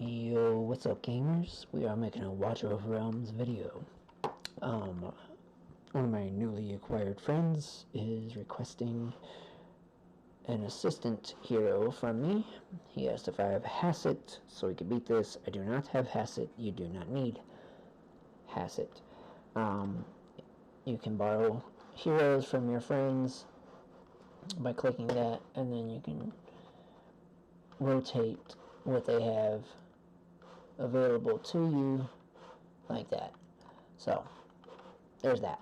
Yo, what's up gamers? We are making a Watcher of Realms video. One of my newly acquired friends is requesting an assistant hero from me. He asked if I have Hassett so he can beat this. I do not have Hassett. You do not need Hassett. You can borrow heroes from your friends by clicking that, and then you can rotate what they have available to you like that. So there's that.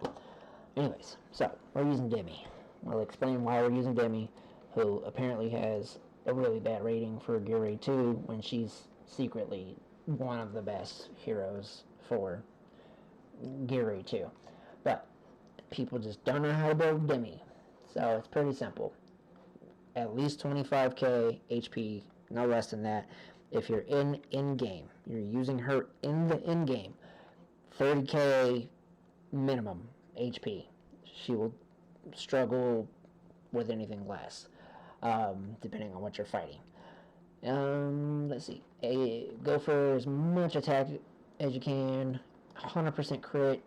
Anyways, so we're using Demi. I'll explain why we're using Demi, who apparently has a really bad rating for Gear Raid 2 when she's secretly one of the best heroes for Gear Raid 2. But people just don't know how to build Demi. So it's pretty simple. At least 25k HP, no less than that. If you're in-game, you're using her in the in-game, 30k minimum HP. She will struggle with anything less, depending on what you're fighting. Let's see. Go for as much attack as you can. 100% crit.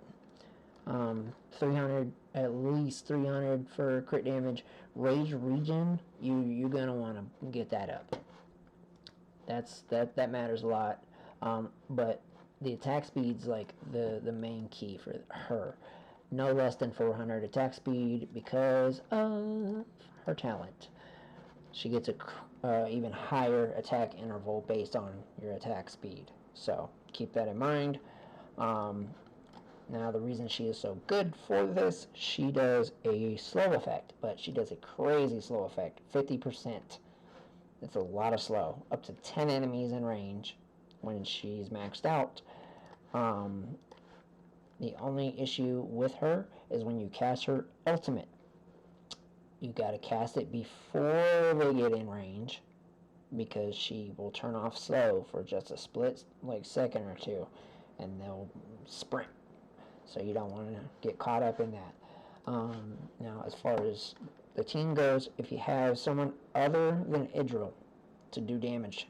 300, at least 300 for crit damage. Rage regen, you're gonna want to get that up. That matters a lot. But the attack speed's like the main key for her. No less than 400 attack speed because of her talent. She gets a even higher attack interval based on your attack speed. So keep that in mind. Now the reason she is so good for this, she does a slow effect, but she does a crazy slow effect, 50%. It's a lot of slow, up to 10 enemies in range when she's maxed out. The only issue with her is when you cast her ultimate. You gotta cast it before they get in range, because she will turn off slow for just a split second or two, and they'll sprint. So you don't want to get caught up in that. Now, as far as the team goes, if you have someone other than Idril to do damage,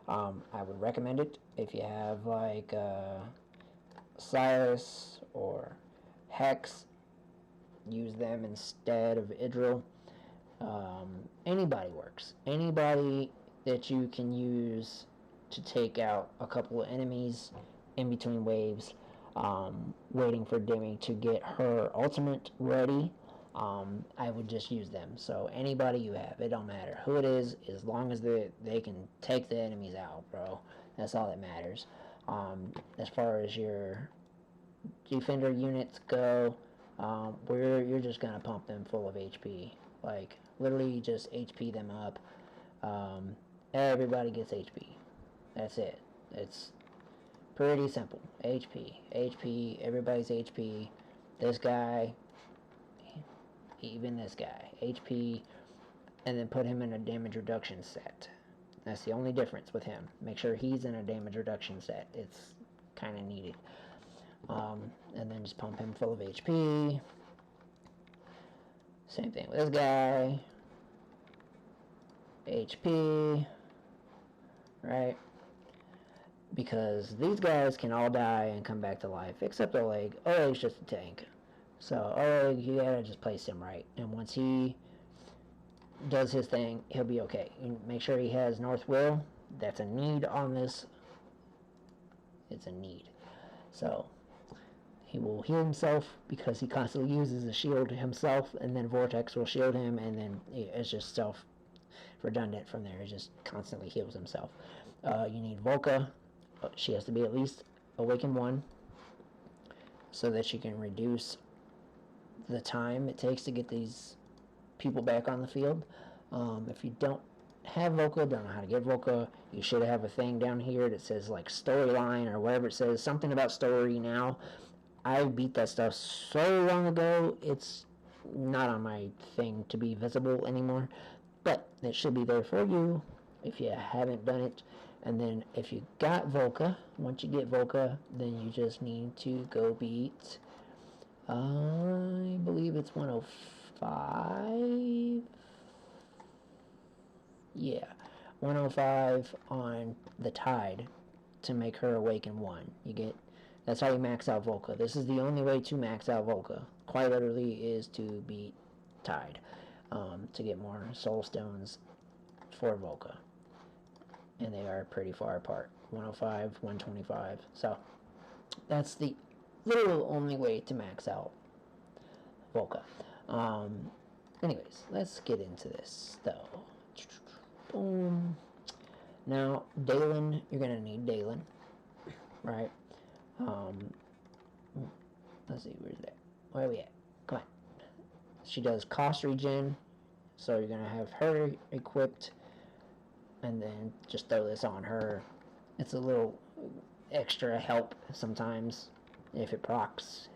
I would recommend it. If you have like Silas or Hex, use them instead of Idril. Anybody works. Anybody that you can use to take out a couple of enemies in between waves. Waiting for Demi to get her ultimate ready, I would just use them. So anybody you have, it don't matter who it is, as long as they can take the enemies out, bro. That's all that matters. As far as your defender units go, you're just gonna pump them full of HP. Like literally just HP them up. Everybody gets HP. That's it. It's pretty simple. HP, everybody's HP. This guy, even this guy, HP, and then put him in a damage reduction set. That's the only difference with him. Make sure he's in a damage reduction set. It's kind of needed. And then just pump him full of HP. Same thing with this guy. HP. Right? Because these guys can all die and come back to life, except Oleg. Oleg's just a tank. So Oleg, you gotta just place him right. And once he does his thing, he'll be okay. And make sure he has North Will. That's a need on this. It's a need. So he will heal himself because he constantly uses a shield himself, and then Vortex will shield him, and then it's just self-redundant from there. It just constantly heals himself. You need Volca. She has to be at least Awakened 1 so that she can reduce the time it takes to get these people back on the field. If you don't have Volca, don't know how to get Volca, you should have a thing down here that says like storyline or whatever it says, something about story now. I beat that stuff so long ago, it's not on my thing to be visible anymore, but it should be there for you if you haven't done it. And then if you got Volca, once you get Volca, then you just need to go beat, I believe it's 105. Yeah, 105 on the Tide to make her awaken 1. You get, that's how you max out Volca. This is the only way to max out Volca. Quite literally is to beat Tide, to get more soul stones for Volca. And they are pretty far apart, 105, 125. So that's the literal only way to max out Volca. Anyways, let's get into this though. Boom. Now, Dalen, you're gonna need Dalen, right? Let's see, where's that? Where are we at? Come on. She does cost regen, so you're gonna have her equipped, and then just throw this on her. It's a little extra help sometimes if it procs.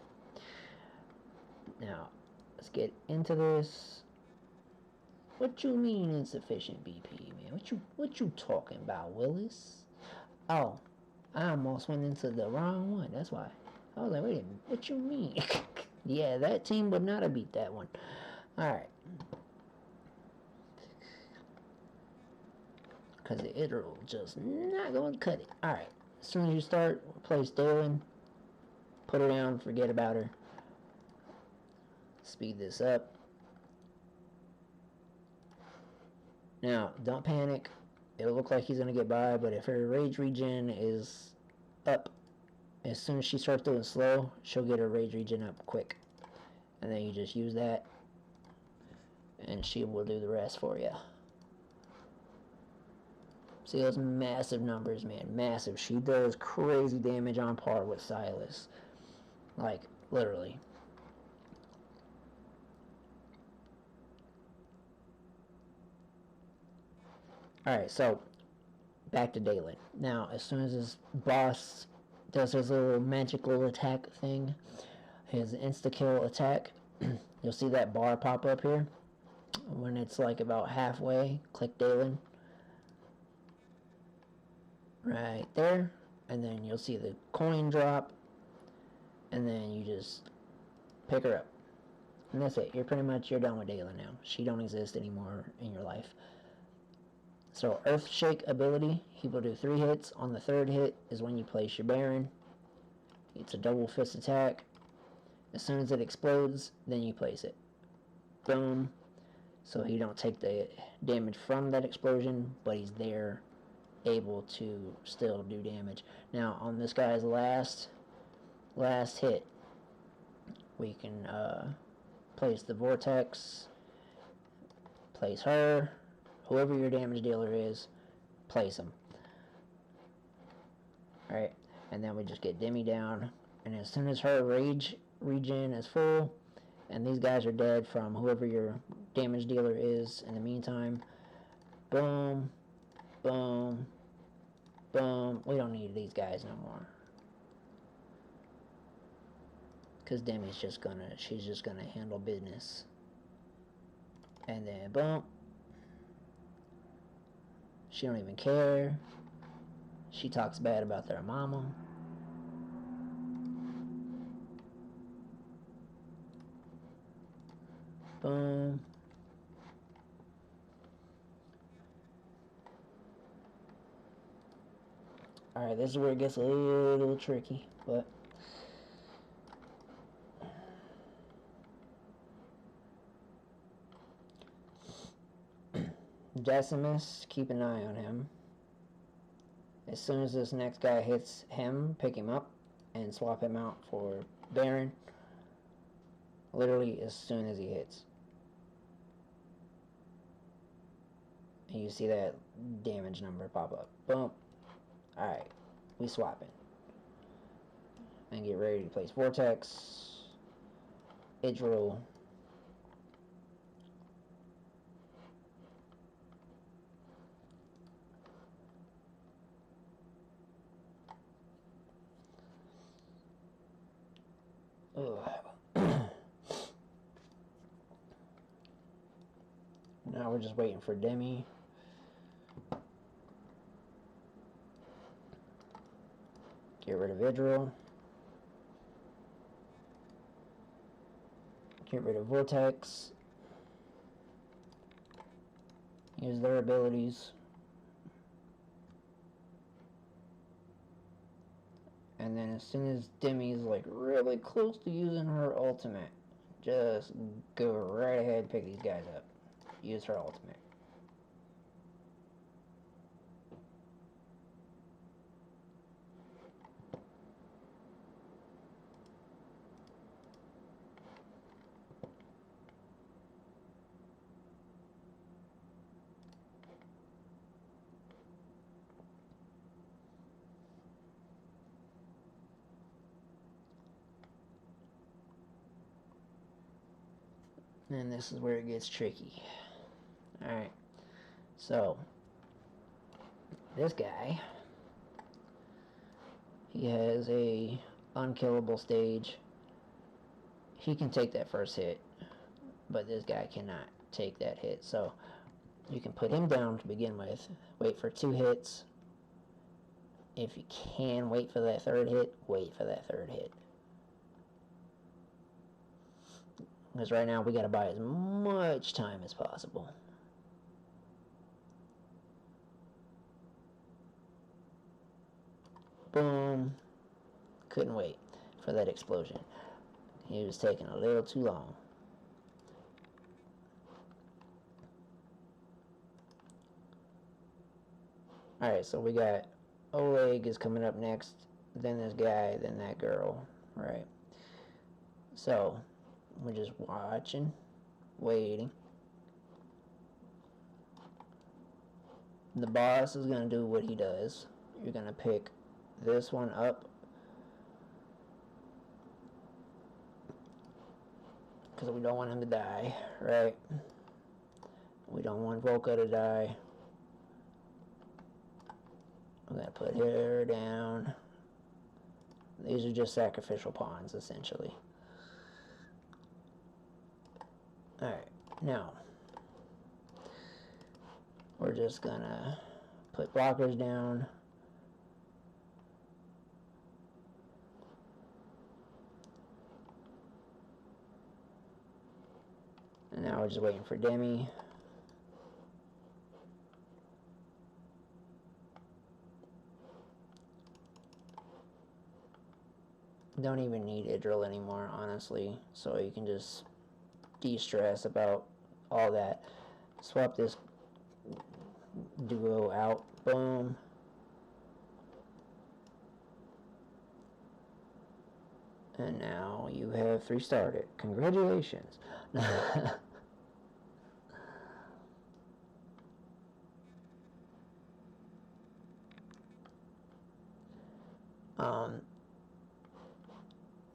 Now, let's get into this. What you mean insufficient BP, man? What you talking about, Willis? Oh, I almost went into the wrong one. That's why. I was like, wait a minute, what you mean? Yeah, that team would not have beat that one. Alright. Because the It'll just not going to cut it. Alright. As soon as you start, replace Dalen. Put her down, forget about her. Speed this up. Now, don't panic. It'll look like he's going to get by, but if her rage regen is up, as soon as she starts doing slow, she'll get her rage regen up quick. And then you just use that, and she will do the rest for you. See those massive numbers, man. Massive. She does crazy damage on par with Silas. Like, literally. Alright, so back to Dalen. Now, as soon as this boss does his little magical attack thing, his insta-kill attack, you'll see that bar pop up here. When it's like about halfway, click Dalen. Right there. And then you'll see the coin drop. And then you just pick her up. And that's it. You're done with Dalen now. She don't exist anymore in your life. So Earthshake ability, he will do 3 hits. On the 3rd hit is when you place your Baron. It's a double fist attack. As soon as it explodes, then you place it. Boom. So he don't take the damage from that explosion, but he's there, able to still do damage. Now on this guy's last hit, we can place the Vortex, place her. Whoever your damage dealer is, place them. Alright, and then we just get Demi down. And as soon as her rage regen is full, and these guys are dead from whoever your damage dealer is in the meantime, boom, boom, boom. We don't need these guys no more. Because Demi's she's just gonna handle business. And then boom. She don't even care. She talks bad about their mama. Boom. Alright, this is where it gets a little tricky, but Decimus, keep an eye on him. As soon as this next guy hits him, pick him up and swap him out for Baron. Literally as soon as he hits. And you see that damage number pop up. Boom. Alright, we swapping. And get ready to place Vortex. Idril. Now we're just waiting for Demi. Get rid of Idril. Get rid of Vortex. Use their abilities. And then as soon as Demi's like really close to using her ultimate, just go right ahead and pick these guys up. Use her ultimate. And this is where it gets tricky. Alright, so this guy, he has a unkillable stage. He can take that first hit, but this guy cannot take that hit. So you can put him down to begin with, wait for 2 hits. If you can wait for that 3rd hit, wait for that 3rd hit. Because right now we got to buy as much time as possible. Boom. Couldn't wait for that explosion. He was taking a little too long. Alright, so we got Oleg is coming up next, then this guy, then that girl, right? So, we're just watching, waiting. The boss is going to do what he does. You're going to pick this one up, because we don't want him to die, right? We don't want Volka to die. I'm going to put her down. These are just sacrificial pawns, essentially. Alright, now we're just going to put blockers down. And now we're just waiting for Demi. Don't even need Idril anymore, honestly. So you can just de-stress about all that. Swap this duo out. Boom. And now you have 3 started. Congratulations.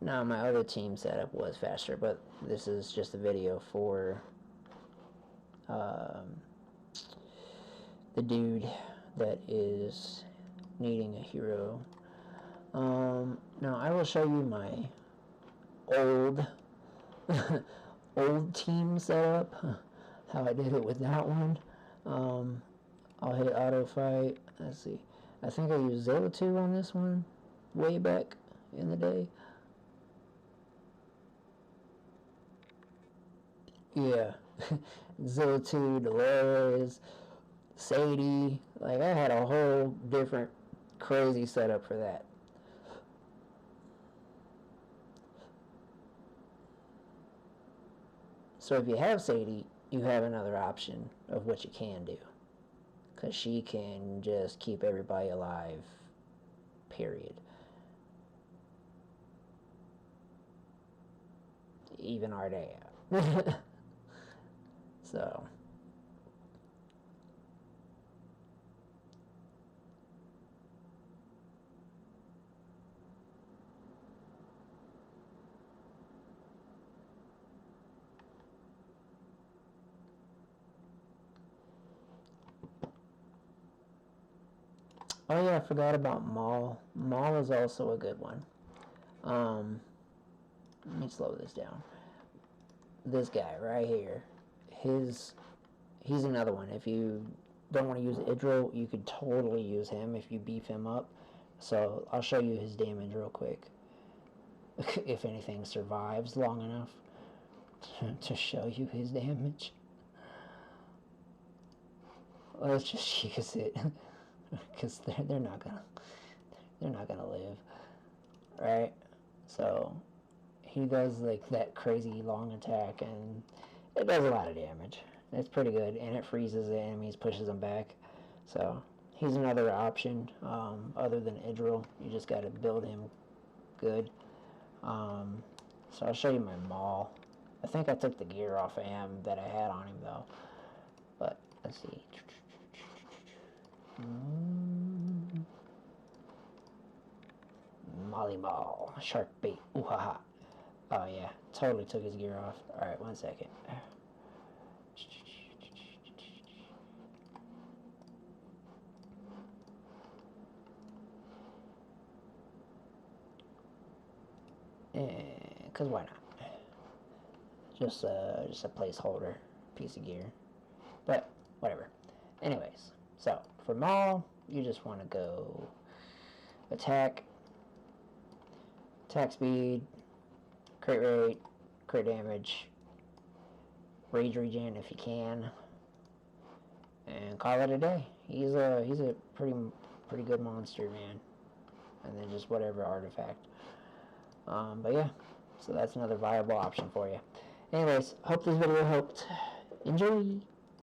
Now my other team setup was faster, but this is just a video for the dude that is needing a hero. Now I will show you my old old team setup, how I did it with that one. I'll hit auto fight. Let's see. I think I used Zilla 2 on this one way back in the day. Yeah. Zilla 2, Dolores, Sadie. Like, I had a whole different crazy setup for that. So if you have Sadie, you have another option of what you can do. Because she can just keep everybody alive, period. Even Ardea. So. Oh yeah, I forgot about Maul. Maul is also a good one. Let me slow this down. This guy right here, he's another one. If you don't want to use Idril, you could totally use him if you beef him up. So I'll show you his damage real quick. If anything survives long enough to show you his damage. Let's just use it, because they're not gonna live. right? So he does like that crazy long attack, and it does a lot of damage. It's pretty good, and it freezes the enemies, pushes them back. So he's another option other than Idril. You just got to build him good. So I'll show you my Maul. I think I took the gear off of him that I had on him though. But let's see. Molly Maul, shark bait. Ooh ha ha. Oh yeah, totally took his gear off. All right, 1 second. Cause why not? Just a placeholder piece of gear, but whatever. Anyways, so for Maul, you just want to go attack speed, crit rate, crit damage, rage regen if you can, and call it a day. He's a pretty good monster, man. And then just whatever artifact. But yeah, so that's another viable option for you. Anyways, hope this video helped. Enjoy!